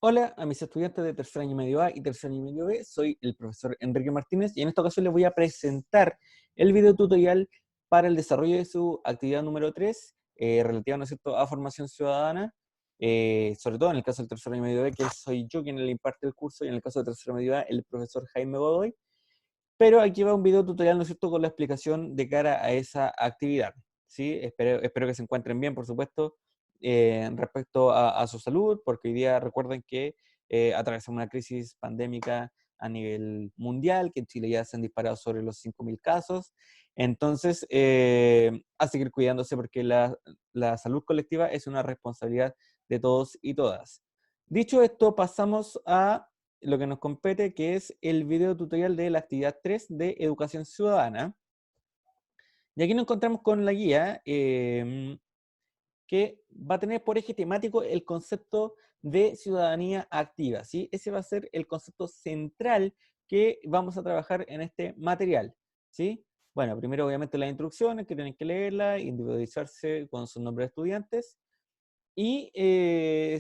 Hola a mis estudiantes de tercer año medio A y tercer año medio B, soy el profesor Enrique Martínez y en esta ocasión les voy a presentar el video tutorial para el desarrollo de su actividad número 3, relativa, ¿no es cierto?, a formación ciudadana, sobre todo en el caso del tercer año medio B, que soy yo quien le imparte el curso, y en el caso del tercer año medio A, el profesor Jaime Godoy. Pero aquí va un video tutorial, ¿no es cierto?, con la explicación de cara a esa actividad, ¿sí? Espero que se encuentren bien, por supuesto, respecto a su salud, porque hoy día recuerden que atravesamos una crisis pandémica a nivel mundial, que en Chile ya se han disparado sobre los 5.000 casos. Entonces, a seguir cuidándose porque la salud colectiva es una responsabilidad de todos y todas. Dicho esto, pasamos a lo que nos compete, que es el video tutorial de la actividad 3 de Educación Ciudadana. Y aquí nos encontramos con la guía que va a tener por eje temático el concepto de ciudadanía activa, ¿sí? Ese va a ser el concepto central que vamos a trabajar en este material, ¿sí? Bueno, primero obviamente las instrucciones, que tienen que leerla, individualizarse con sus nombres de estudiantes, y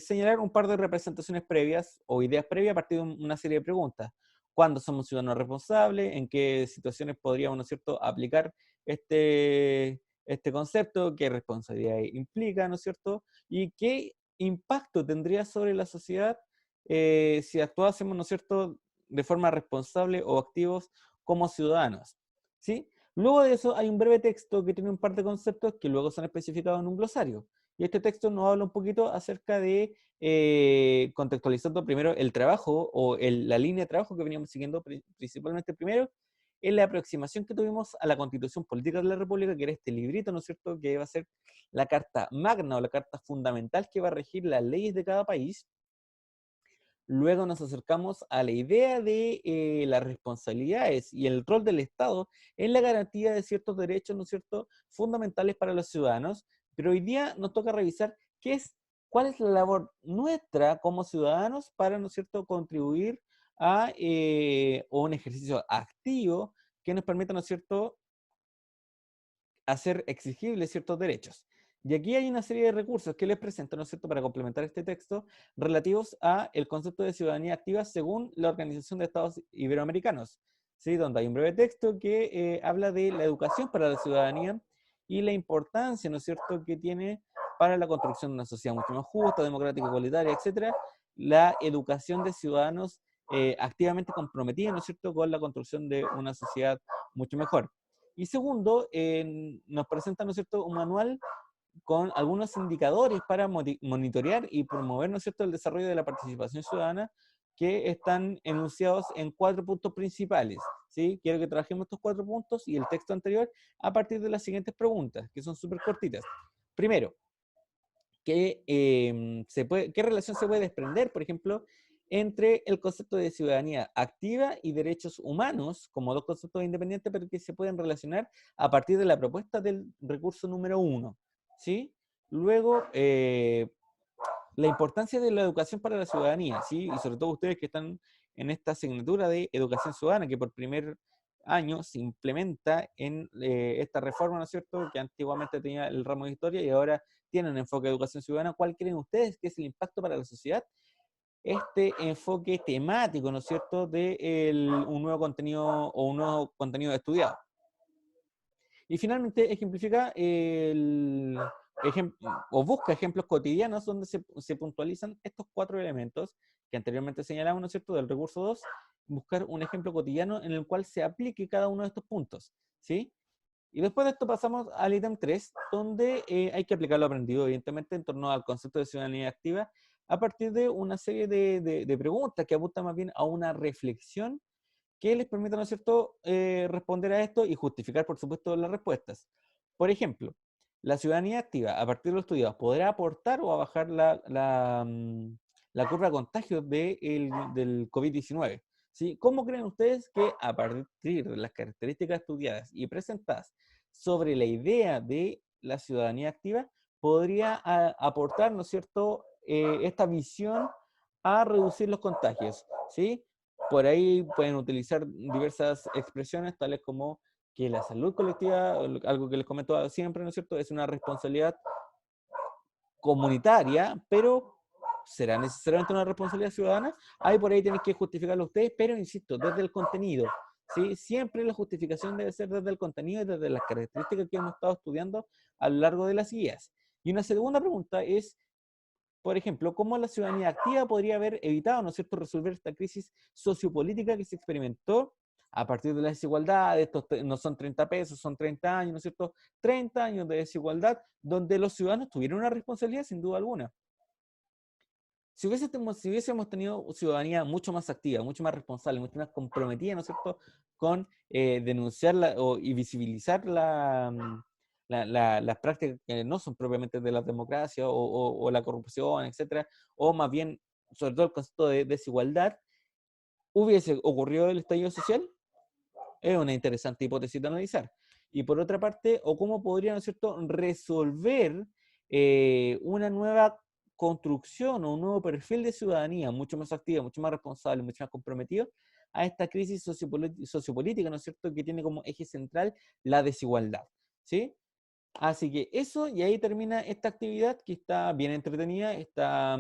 señalar un par de representaciones previas o ideas previas a partir de una serie de preguntas. ¿Cuándo somos ciudadanos responsables? ¿En qué situaciones podríamos, ¿no es cierto?, aplicar este concepto? ¿Qué responsabilidad implica, ¿no es cierto? ¿Y qué impacto tendría sobre la sociedad si actuásemos, ¿no es cierto?, de forma responsable o activos como ciudadanos, ¿sí? Luego de eso hay un breve texto que tiene un par de conceptos que luego son especificados en un glosario. Y este texto nos habla un poquito acerca de, contextualizando primero el trabajo o la línea de trabajo que veníamos siguiendo principalmente primero, en la aproximación que tuvimos a la Constitución Política de la República, que era este librito, ¿no es cierto?, que va a ser la carta magna o la carta fundamental que va a regir las leyes de cada país. Luego nos acercamos a la idea de las responsabilidades y el rol del Estado en la garantía de ciertos derechos, ¿no es cierto?, fundamentales para los ciudadanos. Pero hoy día nos toca revisar cuál es la labor nuestra como ciudadanos para, ¿no es cierto?, contribuir a un ejercicio activo que nos permita, ¿no es cierto?, hacer exigibles ciertos derechos. Y aquí hay una serie de recursos que les presento, ¿no es cierto?, para complementar este texto, relativos a el concepto de ciudadanía activa según la Organización de Estados Iberoamericanos, ¿sí? Donde hay un breve texto que habla de la educación para la ciudadanía y la importancia, ¿no es cierto?, que tiene para la construcción de una sociedad mucho más justa, democrática, igualitaria, etcétera, la educación de ciudadanos activamente comprometidos, ¿no es cierto?, con la construcción de una sociedad mucho mejor. Y segundo, nos presenta, ¿no es cierto?, un manual con algunos indicadores para monitorear y promover, ¿no es cierto?, el desarrollo de la participación ciudadana, que están enunciados en 4 puntos principales, ¿sí? Quiero que trabajemos estos 4 puntos y el texto anterior a partir de las siguientes preguntas, que son súper cortitas. Primero, ¿qué relación se puede desprender, por ejemplo, entre el concepto de ciudadanía activa y derechos humanos, como dos conceptos independientes, pero que se pueden relacionar a partir de la propuesta del recurso número 1? ¿Sí? Luego, la importancia de la educación para la ciudadanía, ¿sí? Y sobre todo ustedes que están en esta asignatura de educación ciudadana, que por primer año se implementa en esta reforma, ¿no es cierto?, que antiguamente tenía el ramo de historia y ahora tiene un enfoque de educación ciudadana. ¿Cuál creen ustedes que es el impacto para la sociedad? Este enfoque temático, ¿no es cierto?, de un nuevo contenido o un nuevo contenido estudiado. Y finalmente ejemplifica ejem- o busca ejemplos cotidianos donde se puntualizan estos 4 elementos que anteriormente señalamos, ¿no es cierto?, del recurso 2, buscar un ejemplo cotidiano en el cual se aplique cada uno de estos puntos, ¿sí? Y después de esto pasamos al ítem 3, donde hay que aplicar lo aprendido, evidentemente, en torno al concepto de ciudadanía activa, a partir de una serie de preguntas que apuntan más bien a una reflexión que les permita, ¿no es cierto?, responder a esto y justificar, por supuesto, las respuestas. Por ejemplo, la ciudadanía activa, a partir de los estudiados, ¿podrá aportar o a bajar la curva de contagio del COVID-19? ¿Sí? ¿Cómo creen ustedes que a partir de las características estudiadas y presentadas sobre la idea de la ciudadanía activa, podría aportar, ¿no es cierto?, esta visión a reducir los contagios? ¿Sí? Por ahí pueden utilizar diversas expresiones, tales como que la salud colectiva, algo que les comento siempre, ¿no es cierto?, es una responsabilidad comunitaria, pero ¿Será necesariamente una responsabilidad ciudadana? Ahí por ahí tienen que justificarlo ustedes, pero insisto, desde el contenido. ¿Sí? Siempre la justificación debe ser desde el contenido y desde las características que hemos estado estudiando a lo largo de las guías. Y una segunda pregunta es, por ejemplo, cómo la ciudadanía activa podría haber evitado, ¿no es cierto?, resolver esta crisis sociopolítica que se experimentó a partir de la desigualdad. Estos no son 30 pesos, son 30 años, ¿no es cierto? 30 años de desigualdad, donde los ciudadanos tuvieron una responsabilidad sin duda alguna. Si hubiésemos tenido ciudadanía mucho más activa, mucho más responsable, mucho más comprometida, ¿no es cierto?, con denunciar y visibilizar las prácticas que no son propiamente de la democracia o la corrupción, etcétera, o más bien, sobre todo el concepto de desigualdad, ¿hubiese ocurrido el estallido social? Es una interesante hipótesis de analizar. Y por otra parte, o cómo podría, ¿no es cierto?, resolver una nueva construcción o un nuevo perfil de ciudadanía mucho más activa, mucho más responsable, mucho más comprometido a esta crisis sociopolítica, ¿no es cierto?, que tiene como eje central la desigualdad, ¿sí? Así que eso, y ahí termina esta actividad que está bien entretenida, está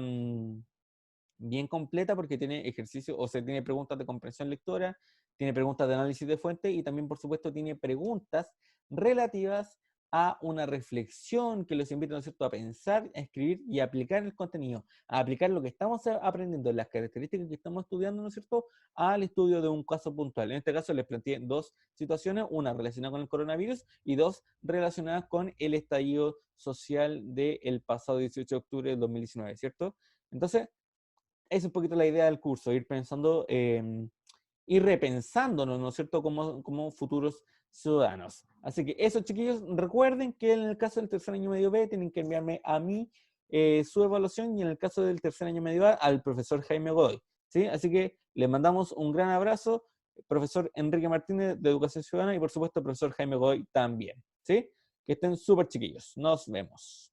bien completa porque tiene ejercicio, o sea, tiene preguntas de comprensión lectora, tiene preguntas de análisis de fuente y también, por supuesto, tiene preguntas relativas a una reflexión que los invita, ¿no es cierto?, a pensar, a escribir y a aplicar el contenido, a aplicar lo que estamos aprendiendo, las características que estamos estudiando, ¿no es cierto?, al estudio de un caso puntual. En este caso les planteé dos situaciones, una relacionada con el coronavirus y dos relacionadas con el estallido social del pasado 18 de octubre de 2019, ¿cierto? Entonces, es un poquito la idea del curso, ir pensando, ir repensándonos, ¿no es cierto?, como futuros ciudadanos. Así que eso, chiquillos, recuerden que en el caso del tercer año medio B tienen que enviarme a mí su evaluación y en el caso del tercer año medio A al profesor Jaime Godoy, ¿sí? Así que les mandamos un gran abrazo, profesor Enrique Martínez de Educación Ciudadana y por supuesto profesor Jaime Godoy también, ¿sí? Que estén súper chiquillos. Nos vemos.